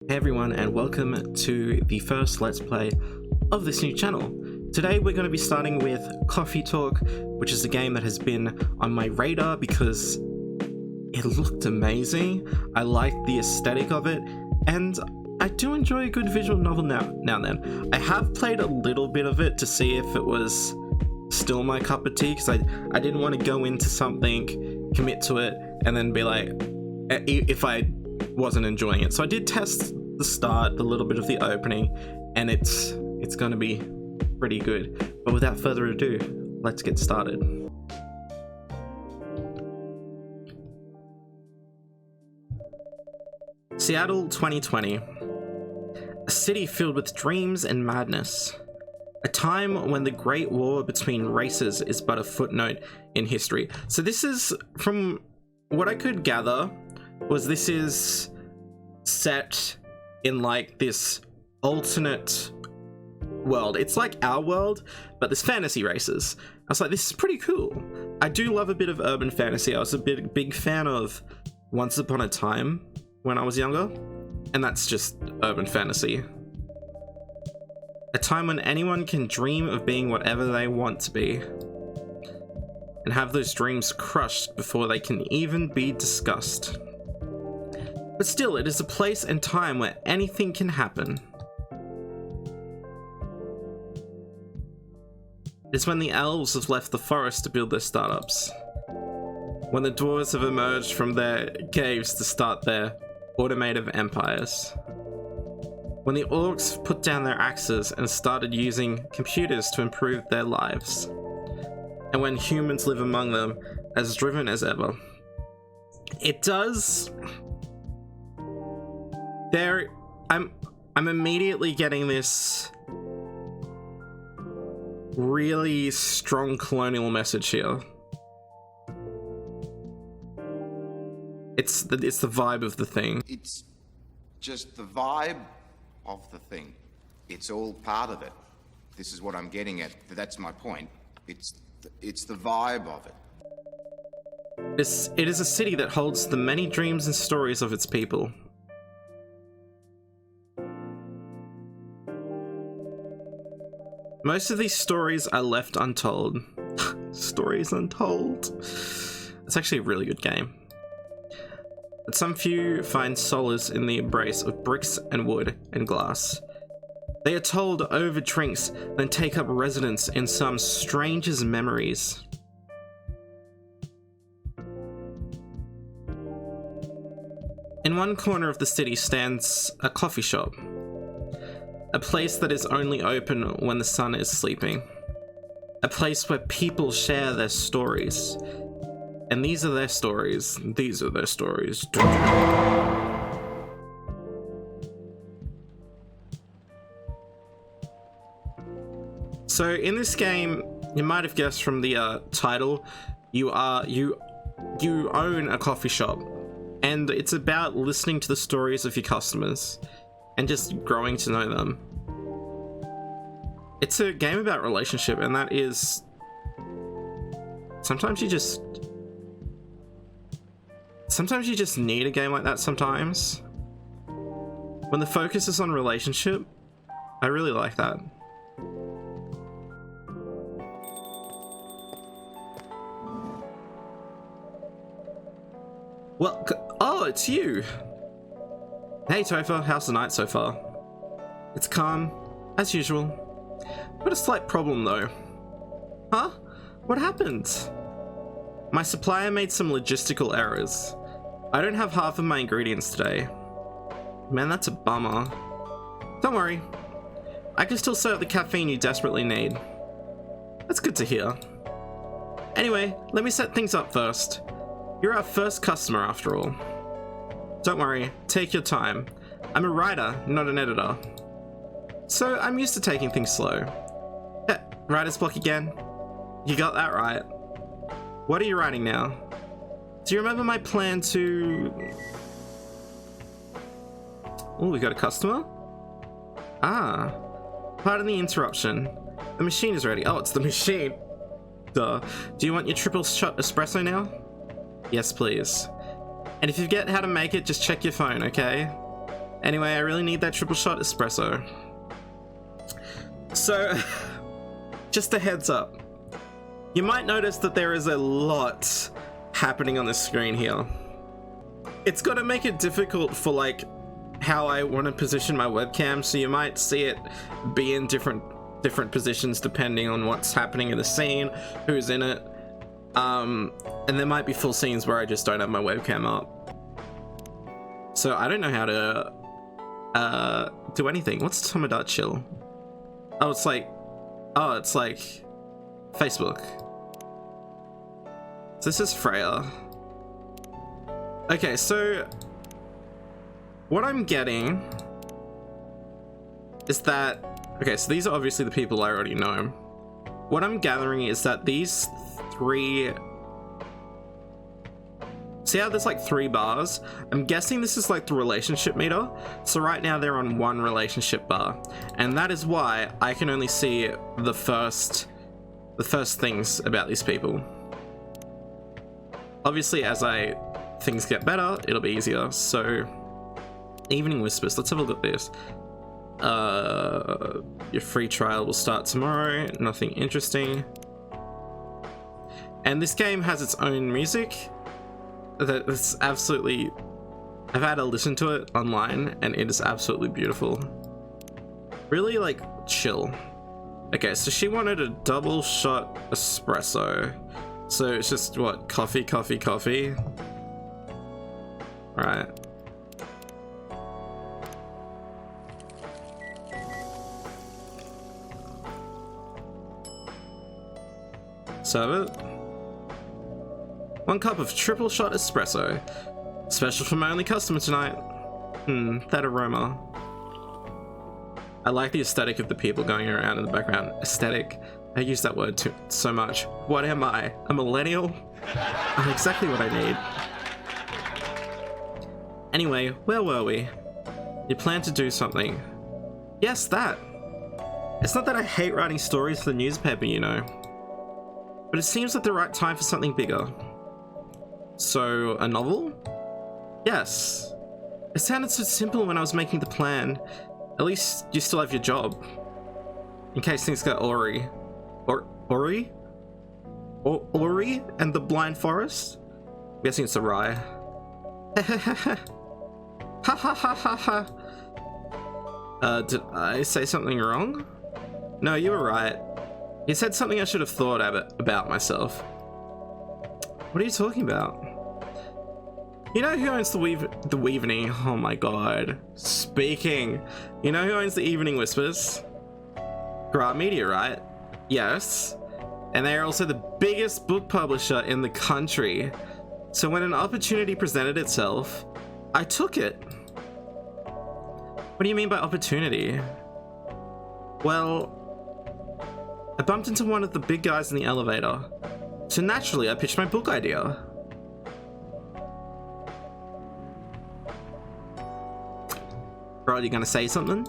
Hey everyone, and welcome to the first Let's Play of this new channel. Today we're going to be starting with Coffee Talk, which is a game that has been on my radar because it looked amazing. I liked the aesthetic of it, and I do enjoy a good visual novel now and then. I have played a little bit of it to see if it was still my cup of tea, because I didn't want to go into something, commit to it, and then be like, if I wasn't enjoying it. So I did test the start, a little bit of the opening, and it's gonna be pretty good. But without further ado, let's get started. Seattle 2020. A city filled with dreams and madness. A time when the Great War between races is but a footnote in history. So this is, from what I could gather, this is set in like this alternate world. It's like our world, but there's fantasy races. I was like, this is pretty cool. I do love a bit of urban fantasy. I was a big fan of Once Upon a Time when I was younger, and that's just urban fantasy. A time when anyone can dream of being whatever they want to be, and have those dreams crushed before they can even be discussed. But still, it is a place and time where anything can happen. It's when the elves have left the forest to build their startups. When the dwarves have emerged from their caves to start their automative empires. When the orcs have put down their axes and started using computers to improve their lives. And when humans live among them, as driven as ever. It does... I'm immediately getting this really strong colonial message here. It's the vibe of the thing. It's just the vibe of the thing. It's all part of it. This is what I'm getting at. That's my point. It's the vibe of it. It is a city that holds the many dreams and stories of its people. Most of these stories are left untold. Stories untold. It's actually a really good game. But some few find solace in the embrace of bricks and wood and glass. They are told over drinks, then take up residence in some stranger's memories. In one corner of the city stands a coffee shop. A place that is only open when the sun is sleeping. A place where people share their stories. And these are their stories. These are their stories. So in this game, you might have guessed from the title, you own a coffee shop, and it's about listening to the stories of your customers and just growing to know them. It's a game about relationship, and that is... Sometimes you just need a game like that sometimes. When the focus is on relationship, I really like that. Well, oh, it's you! Hey Topher, how's the night so far? It's calm, as usual. Got a slight problem though. Huh? What happened? My supplier made some logistical errors. I don't have half of my ingredients today. Man, that's a bummer. Don't worry. I can still serve the caffeine you desperately need. That's good to hear. Anyway, let me set things up first. You're our first customer after all. Don't worry, take your time. I'm a writer, not an editor. So I'm used to taking things slow. Writer's block again? You got that right. What are you writing now? Do you remember my plan to... Oh, we got a customer? Ah, pardon the interruption. The machine is ready. Oh, it's the machine. Duh. Do you want your triple shot espresso now? Yes, please. And if you forget how to make it, just check your phone, okay? Anyway, I really need that triple shot espresso. So, just a heads up. You might notice that there is a lot happening on the screen here. It's gonna make it difficult for like how I want to position my webcam, so you might see it be in different positions depending on what's happening in the scene, who's in it. And there might be full scenes where I just don't have my webcam up. So I don't know how to do anything. What's Tomodachi Chill? Oh, it's like Facebook. So this is Freya. Okay, so what I'm getting is that, okay, so these are obviously the people I already know. What I'm gathering is that these three, see how there's like 3 bars? I'm guessing this is like the relationship meter. So right now they're on 1 relationship bar, and that is why I can only see the first things about these people. Obviously, as things get better, it'll be easier. So Evening Whispers, let's have a look at this. Your free trial will start tomorrow. Nothing interesting. And this game has its own music that's absolutely, I've had to listen to it online and it is absolutely beautiful. Really like chill. Okay, so she wanted a double shot espresso. So it's just what, coffee. Right. Serve it. 1 cup of triple shot espresso. Special for my only customer tonight. That aroma. I like the aesthetic of the people going around in the background. Aesthetic. I use that word so much. What am I? A millennial? I'm exactly what I need. Anyway, where were we? You plan to do something. Yes, that. It's not that I hate writing stories for the newspaper, you know. But it seems like the right time for something bigger. So, a novel? Yes. It sounded so simple when I was making the plan. At least you still have your job. In case things go Ori and the Blind Forest? I'm guessing it's a rye. Ha ha ha ha ha. Did I say something wrong? No, you were right. You said something I should have thought about myself. What are you talking about? You know who owns the Weavening? Oh my god. Speaking. You know who owns the Evening Whispers? Grant Media, right? Yes. And they are also the biggest book publisher in the country. So when an opportunity presented itself, I took it. What do you mean by opportunity? Well, I bumped into one of the big guys in the elevator. So naturally, I pitched my book idea. Bro, are you gonna say something?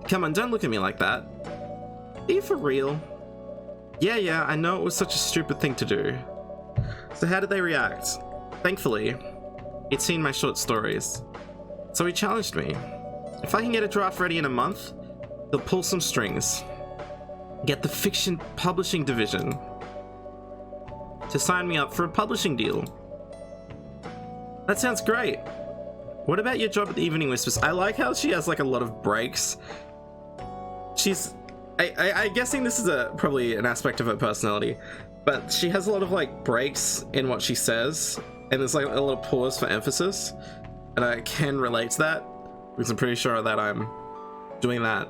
Come on, don't look at me like that. Are you for real? Yeah, I know it was such a stupid thing to do. So how did they react? Thankfully, he'd seen my short stories. So he challenged me. If I can get a draft ready in a month, he'll pull some strings. Get the fiction publishing division to sign me up for a publishing deal. That sounds great. What about your job at the Evening Whispers? I like how she has like a lot of breaks. I'm guessing this is probably an aspect of her personality, but she has a lot of like breaks in what she says, and there's like a little pause for emphasis, and I can relate to that because I'm pretty sure that I'm doing that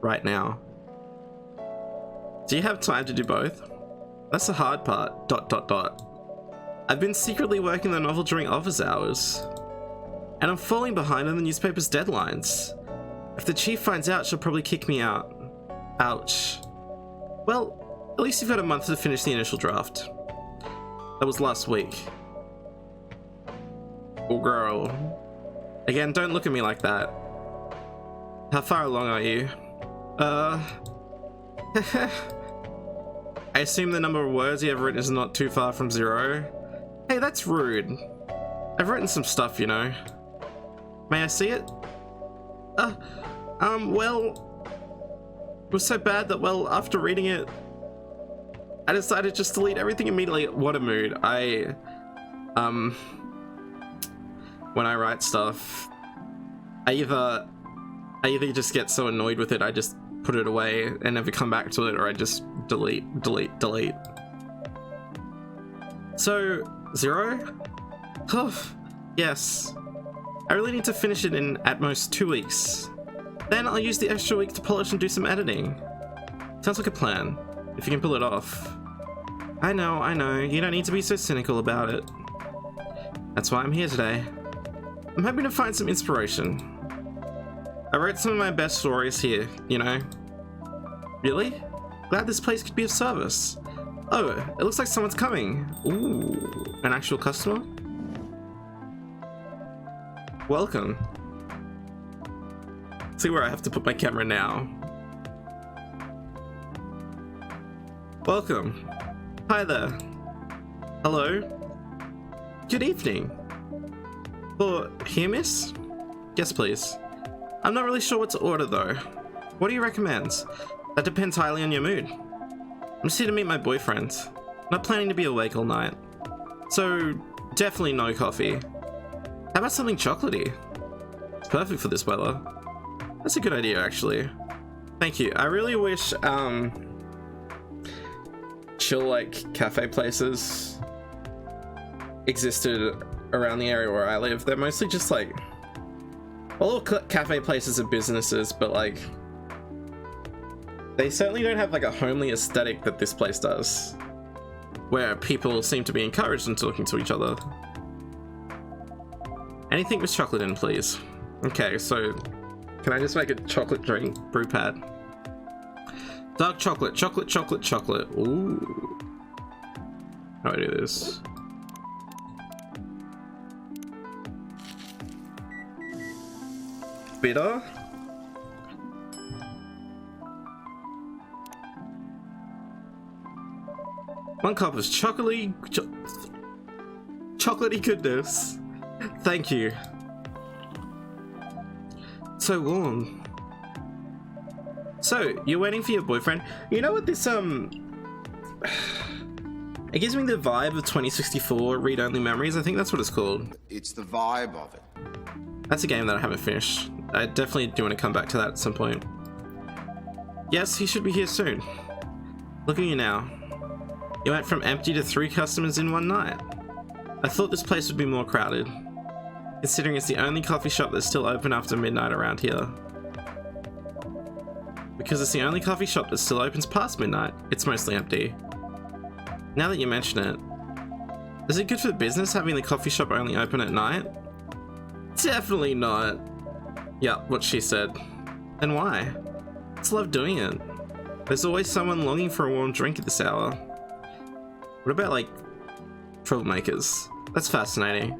right now. Do you have time to do both? That's the hard part. ... I've been secretly working the novel during office hours, and I'm falling behind on the newspaper's deadlines. If the chief finds out, she'll probably kick me out. Ouch. Well, at least you've got a month to finish the initial draft. That was last week. Oh, girl. Again, don't look at me like that. How far along are you? I assume the number of words you have written is not too far from 0. Hey, that's rude. I've written some stuff, you know. May I see it? Well, it was so bad that, well, after reading it, I decided just to delete everything immediately. What a mood. When I write stuff, I either just get so annoyed with it, I just put it away and never come back to it, or I just delete. So, 0? Oh, yes. I really need to finish it in at most 2 weeks. Then I'll use the extra week to polish and do some editing. Sounds like a plan, if you can pull it off. I know, you don't need to be so cynical about it. That's why I'm here today. I'm hoping to find some inspiration. I wrote some of my best stories here, you know. Really? Glad this place could be of service. Oh, it looks like someone's coming. Ooh, an actual customer? Welcome. See where I have to put my camera now. Welcome. Hi there. Hello. Good evening. For here, miss? Yes, please. I'm not really sure what to order though. What do you recommend? That depends highly on your mood. I'm just here to meet my boyfriend. Not planning to be awake all night. So, definitely no coffee. How about something chocolatey? It's perfect for this weather. That's a good idea, actually. Thank you. I really wish, chill, like, cafe places existed around the area where I live. They're mostly just, like, all cafe places are businesses, but, like, they certainly don't have, like, a homely aesthetic that this place does, where people seem to be encouraged in talking to each other. Anything with chocolate in, please. Okay, so can I just make a chocolate drink brew pad? Dark chocolate, chocolate, chocolate, chocolate. Ooh. How do I do this? Bitter. One cup of chocolatey goodness. Thank you. So warm. So, you're waiting for your boyfriend? You know what this, it gives me the vibe of 2064 read-only memories. I think that's what it's called. It's the vibe of it. That's a game that I haven't finished. I definitely do want to come back to that at some point. Yes, he should be here soon. Look at you now. You went from empty to 3 customers in one night. I thought this place would be more crowded, considering it's the only coffee shop that's still open after midnight around here. Because it's the only coffee shop that still opens past midnight, it's mostly empty. Now that you mention it, is it good for the business having the coffee shop only open at night? Definitely not. Yeah, what she said. Then why? I just love doing it. There's always someone longing for a warm drink at this hour. What about, like, troublemakers? That's fascinating.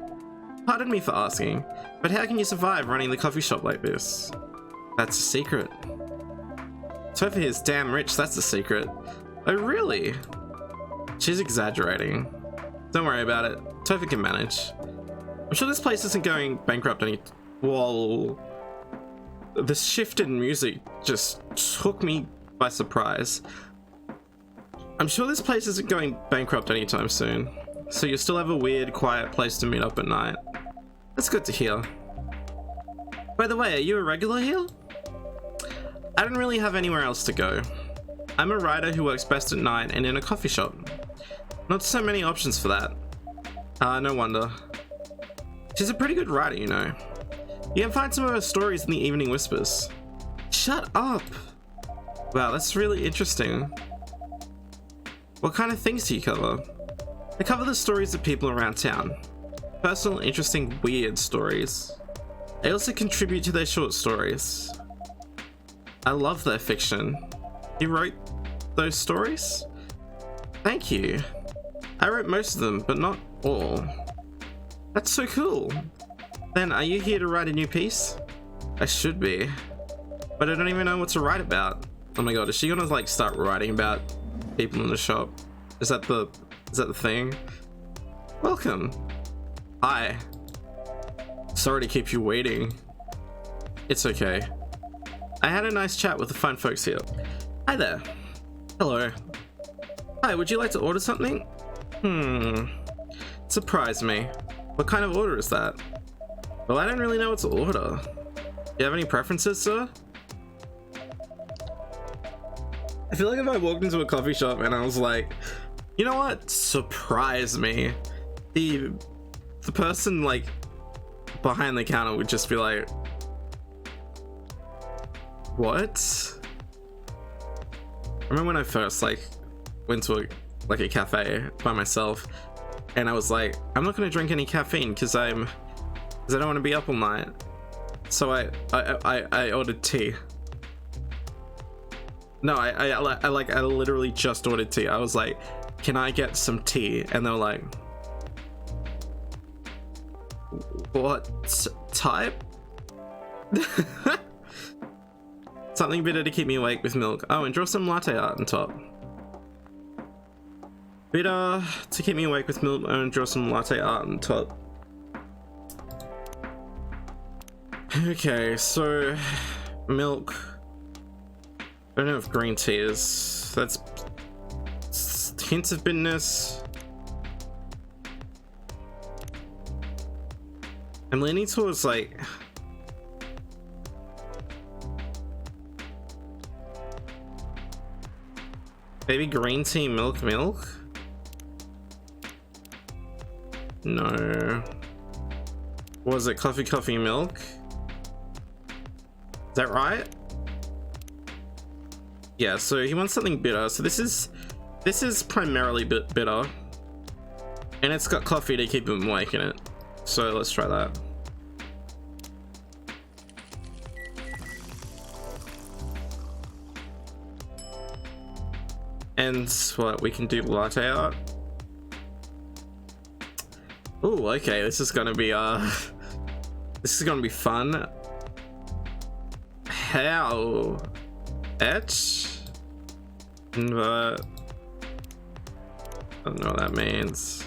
Pardon me for asking, but how can you survive running the coffee shop like this? That's a secret. Topher is damn rich, that's a secret. Oh really? She's exaggerating. Don't worry about it. Topher can manage. I'm sure this place isn't going bankrupt any... Whoa. The shift in music just took me by surprise. I'm sure this place isn't going bankrupt anytime soon, so you'll still have a weird, quiet place to meet up at night. That's good to hear. By the way, are you a regular here? I don't really have anywhere else to go. I'm a writer who works best at night and in a coffee shop. Not so many options for that. No wonder. She's a pretty good writer, you know. You can find some of her stories in the Evening Whispers. Shut up! Wow, that's really interesting. What kind of things do you cover? I cover the stories of people around town. Personal, interesting, weird stories. I also contribute to their short stories. I love their fiction. You wrote those stories? Thank you. I wrote most of them, but not all. That's so cool. Then, are you here to write a new piece? I should be. But I don't even know what to write about. Oh my god, is she gonna, like, start writing about people in the shop? Is that the thing? Welcome. Hi. Sorry to keep you waiting. It's okay. I had a nice chat with the fine folks here. Hi there. Hello. Hi, would you like to order something? Surprise me. What kind of order is that? Well, I don't really know what to order. Do you have any preferences, sir? I feel like if I walked into a coffee shop and I was like, you know what? Surprise me. The person like behind the counter would just be like, what? I remember when I first like went to a cafe by myself and I was like, I'm not gonna drink any caffeine because I don't want to be up all night. So I ordered tea. No, I literally just ordered tea. I was like, can I get some tea? And they were like, what type? Something bitter to keep me awake with milk. Oh, and draw some latte art on top. Bitter to keep me awake with milk and draw some latte art on top. Okay, so milk. I don't know if green tea is. That's hints of bitterness. I'm leaning towards like maybe green tea milk. No. Was it coffee milk? Is that right? Yeah, so he wants something bitter. So this is primarily bitter. And it's got coffee to keep him awake in it. So let's try that. And what, we can do latte art. Oh, okay, this is gonna be fun. How? Etch? Invert? I don't know what that means.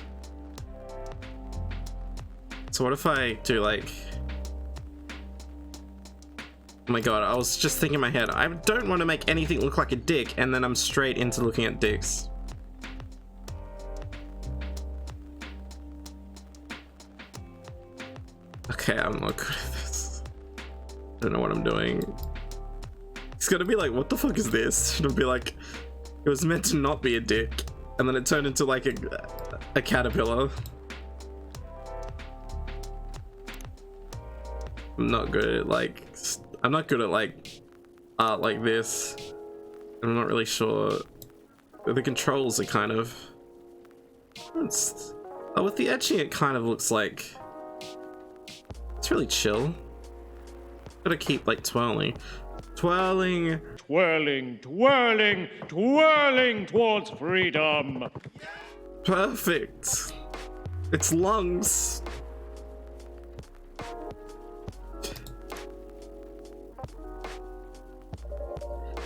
So what if I do like, oh my god, I was just thinking in my head, I don't want to make anything look like a dick, and then I'm straight into looking at dicks. Okay, I'm not good at this. I don't know what I'm doing. It's gonna be like, what the fuck is this? It'll be like, it was meant to not be a dick, and then it turned into like a caterpillar. I'm not good at like art like this. I'm not really sure. The controls are kind of, with the etching it kind of looks like it's really chill. Gotta keep like twirling towards freedom. Perfect. It's lungs.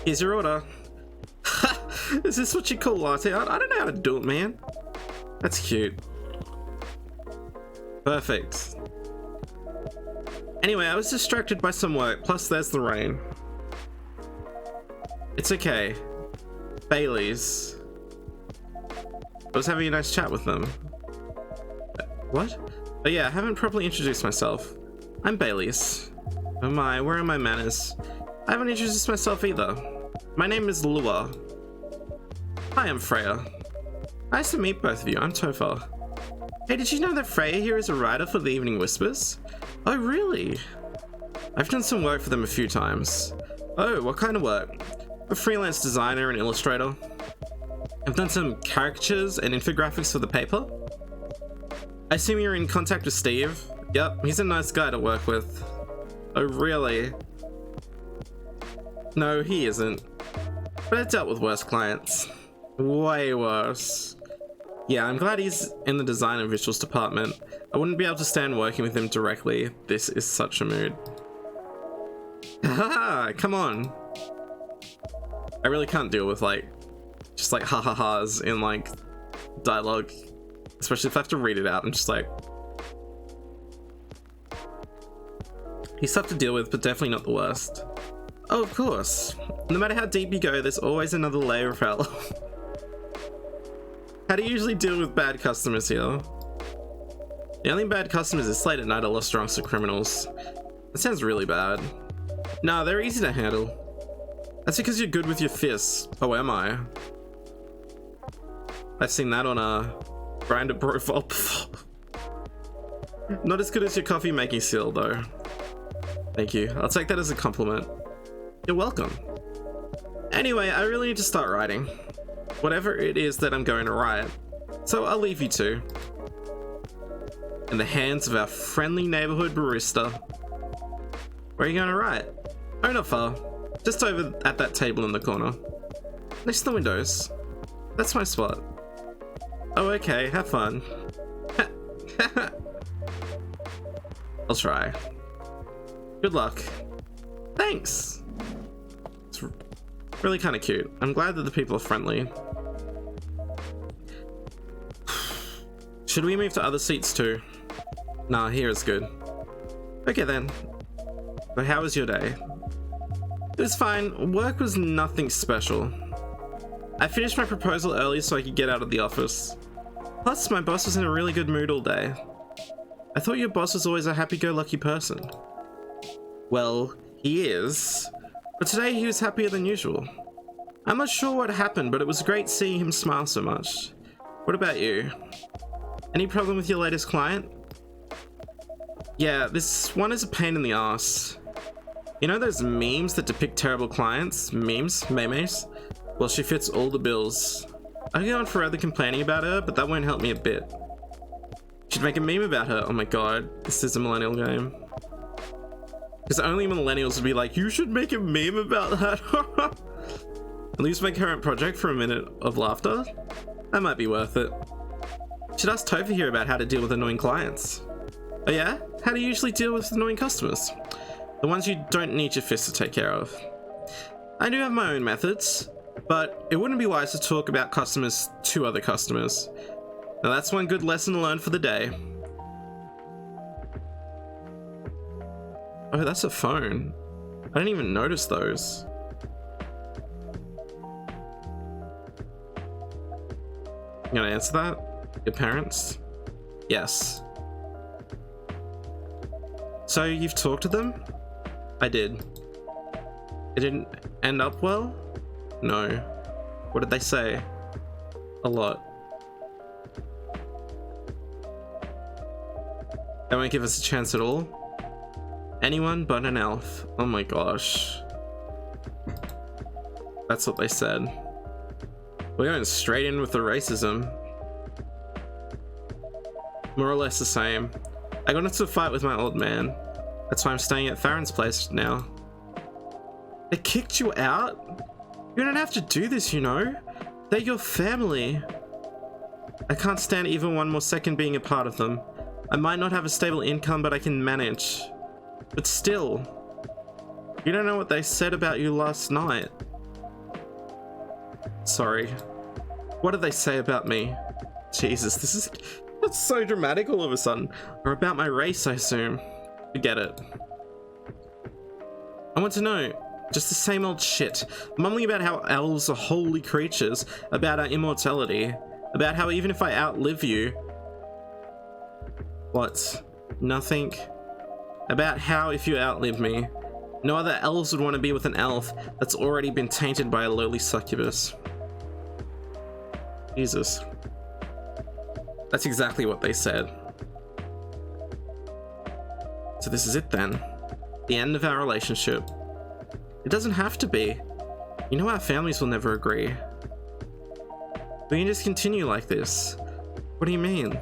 Here's your order. Is this what you call latte art? I don't know how to do it, man. That's cute. Perfect. Anyway, I was distracted by some work, plus there's the rain. It's okay. Bailey's. I was having a nice chat with them. What? Oh yeah, I haven't properly introduced myself. I'm Bailey's. Oh my, where are my manners? I haven't introduced myself either. My name is Lua. Hi, I'm Freya. Nice to meet both of you. I'm Topher. Hey, did you know that Freya here is a writer for the Evening Whispers? Oh, really? I've done some work for them a few times. Oh, what kind of work? A freelance designer and illustrator. I've done some caricatures and infographics for the paper. I assume you're in contact with Steve? Yep, he's a nice guy to work with. Oh, really? No, he isn't. But I've dealt with worse clients. Way worse. Yeah, I'm glad he's in the design and visuals department. I wouldn't be able to stand working with him directly. This is such a mood. Haha, come on. I really can't deal with like, just like ha-ha-has in like dialogue. Especially if I have to read it out. I'm just like, He's tough to deal with, but definitely not the worst. Oh, of course. No matter how deep you go, there's always another layer of hell. How do you usually deal with bad customers here? The only bad customers is late at night or lost drunks or criminals. That sounds really bad. Nah, they're easy to handle. That's because you're good with your fists. Oh, am I? I've seen that on a branded profile before. Not as good as your coffee making skill though. Thank you. I'll take that as a compliment. You're welcome. Anyway, I really need to start writing. Whatever it is that I'm going to write. So I'll leave you two in the hands of our friendly neighborhood barista. Where are you going to write? Oh, not far. Just over at that table in the corner. Next to the windows. That's my spot. Oh, okay. Have fun. I'll try. Good luck. Thanks. It's really kind of cute. I'm glad that the people are friendly. Should we move to other seats too? Nah, here is good. Okay then. But how was your day? It was fine. Work was nothing special. I finished my proposal early so I could get out of the office. Plus, my boss was in a really good mood all day. I thought your boss was always a happy-go-lucky person. Well, he is. But today he was happier than usual. I'm not sure what happened, but it was great seeing him smile so much. What about you? Any problem with your latest client? Yeah, this one is a pain in the ass. You know those memes that depict terrible clients? Memes? Well, she fits all the bills. I could go on forever complaining about her, but that won't help me a bit. Should make a meme about her. Oh my god, this is a millennial game. Because only millennials would be like, you should make a meme about that. At least my current project for a minute of laughter. That might be worth it. Should ask Topher here about how to deal with annoying clients. Oh yeah? How do you usually deal with annoying customers? The ones you don't need your fists to take care of. I do have my own methods, but it wouldn't be wise to talk about customers to other customers. Now that's one good lesson to learn for the day. Oh, that's a phone. I didn't even notice those. You gonna answer that? Your parents? Yes. So you've talked to them? I did. It didn't end up well? No. What did they say? A lot. They won't give us a chance at all? Anyone but an elf. Oh my gosh. That's what they said. We're going straight in with the racism. More or less the same. I got into a fight with my old man. That's why I'm staying at Farron's place now. They kicked you out? You don't have to do this, you know. They're your family. I can't stand even one more second being a part of them. I might not have a stable income, but I can manage. But still, you don't know what they said about you last night. Sorry. What did they say about me? Jesus, that's so dramatic all of a sudden. Or about my race, I assume. Forget it. I want to know. Just the same old shit. Mumbling about how elves are holy creatures, about our immortality, about how even if I outlive you... What? Nothing? About how if you outlive me, no other elves would want to be with an elf that's already been tainted by a lowly succubus. Jesus. That's exactly what they said. So this is it then. The end of our relationship. It doesn't have to be. You know our families will never agree. We can just continue like this. What do you mean?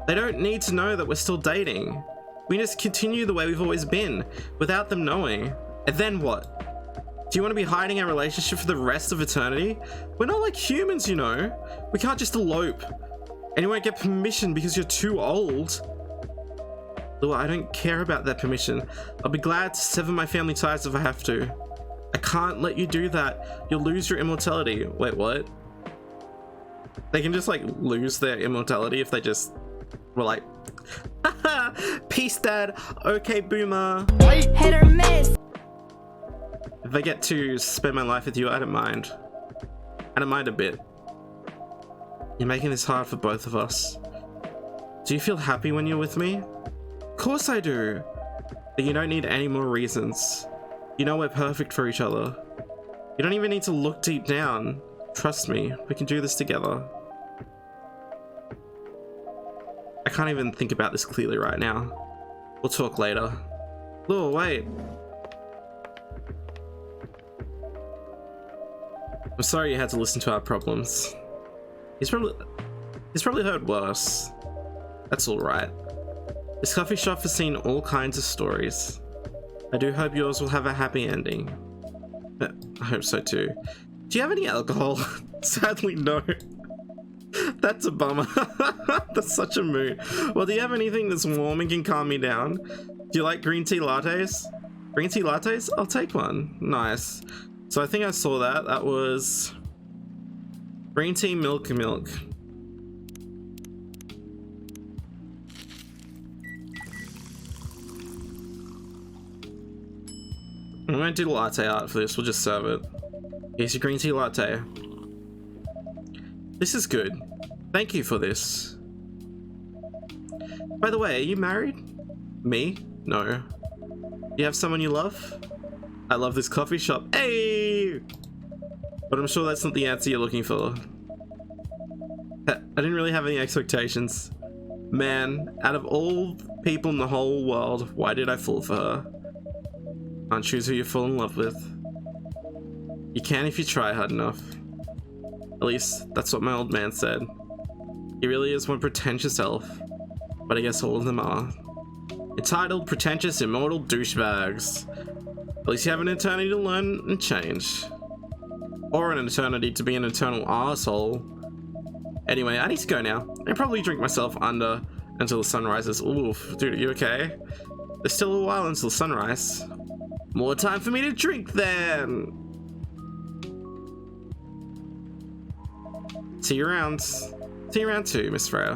They don't need to know that we're still dating. We just continue the way we've always been, without them knowing. And then what? Do you want to be hiding our relationship for the rest of eternity? We're not like humans, you know. We can't just elope. And you won't get permission because you're too old. Well, I don't care about that permission. I'll be glad to sever my family ties if I have to. I can't let you do that. You'll lose your immortality. Wait, what? They can just like lose their immortality if they just were like, Peace, Dad. Okay, boomer. Hit or miss. If I get to spend my life with you, I don't mind. I don't mind a bit. You're making this hard for both of us. Do you feel happy when you're with me? Of course I do. But you don't need any more reasons. You know we're perfect for each other. You don't even need to look deep down. Trust me, we can do this together. I can't even think about this clearly right now. We'll talk later. Oh, wait. I'm sorry you had to listen to our problems. He's probably heard worse. That's alright. This coffee shop has seen all kinds of stories. I do hope yours will have a happy ending. I hope so too. Do you have any alcohol? Sadly, no. That's a bummer. That's such a mood. Well, do you have anything that's warm and can calm me down? Do you like green tea lattes? Green tea lattes? I'll take one. Nice. So I think I saw that. That was green tea milk. I'm gonna do latte art for this. We'll just serve it. Here's your green tea latte. This is good. Thank you for this. By the way, are you married? Me? No. Do you have someone you love? I love this coffee shop. Hey! But I'm sure that's not the answer you're looking for. I didn't really have any expectations. Man, out of all people in the whole world, why did I fall for her? Can't choose who you fall in love with. You can if you try hard enough. At least, that's what my old man said. He really is one pretentious elf. But I guess all of them are. Entitled, pretentious, immortal douchebags. At least you have an eternity to learn and change. Or an eternity to be an eternal arsehole. Anyway, I need to go now. And probably drink myself under until the sun rises. Oof, dude, are you okay? There's still a while until sunrise. More time for me to drink then! See you around. See you around too, Miss Freya.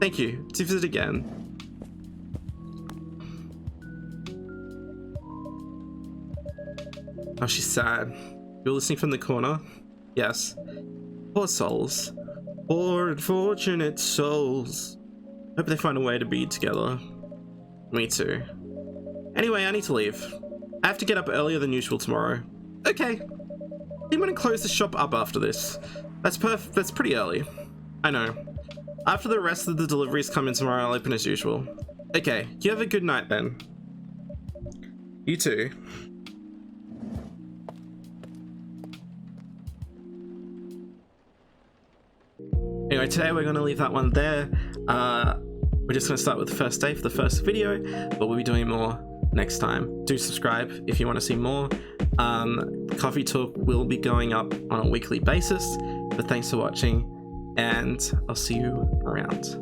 Thank you. To visit again. Oh, she's sad. You're listening from the corner? Yes. Poor souls. Poor unfortunate souls. Hope they find a way to be together. Me too. Anyway, I need to leave. I have to get up earlier than usual tomorrow. Okay. I'm gonna close the shop up after this. That's that's pretty early. I know. After the rest of the deliveries come in tomorrow, I'll open as usual. Okay, you have a good night then. You too. Anyway, today we're gonna leave that one there. We're just gonna start with the first day for the first video, but we'll be doing more next time. Do subscribe if you want to see more. Coffee Talk will be going up on a weekly basis, but thanks for watching, and I'll see you around.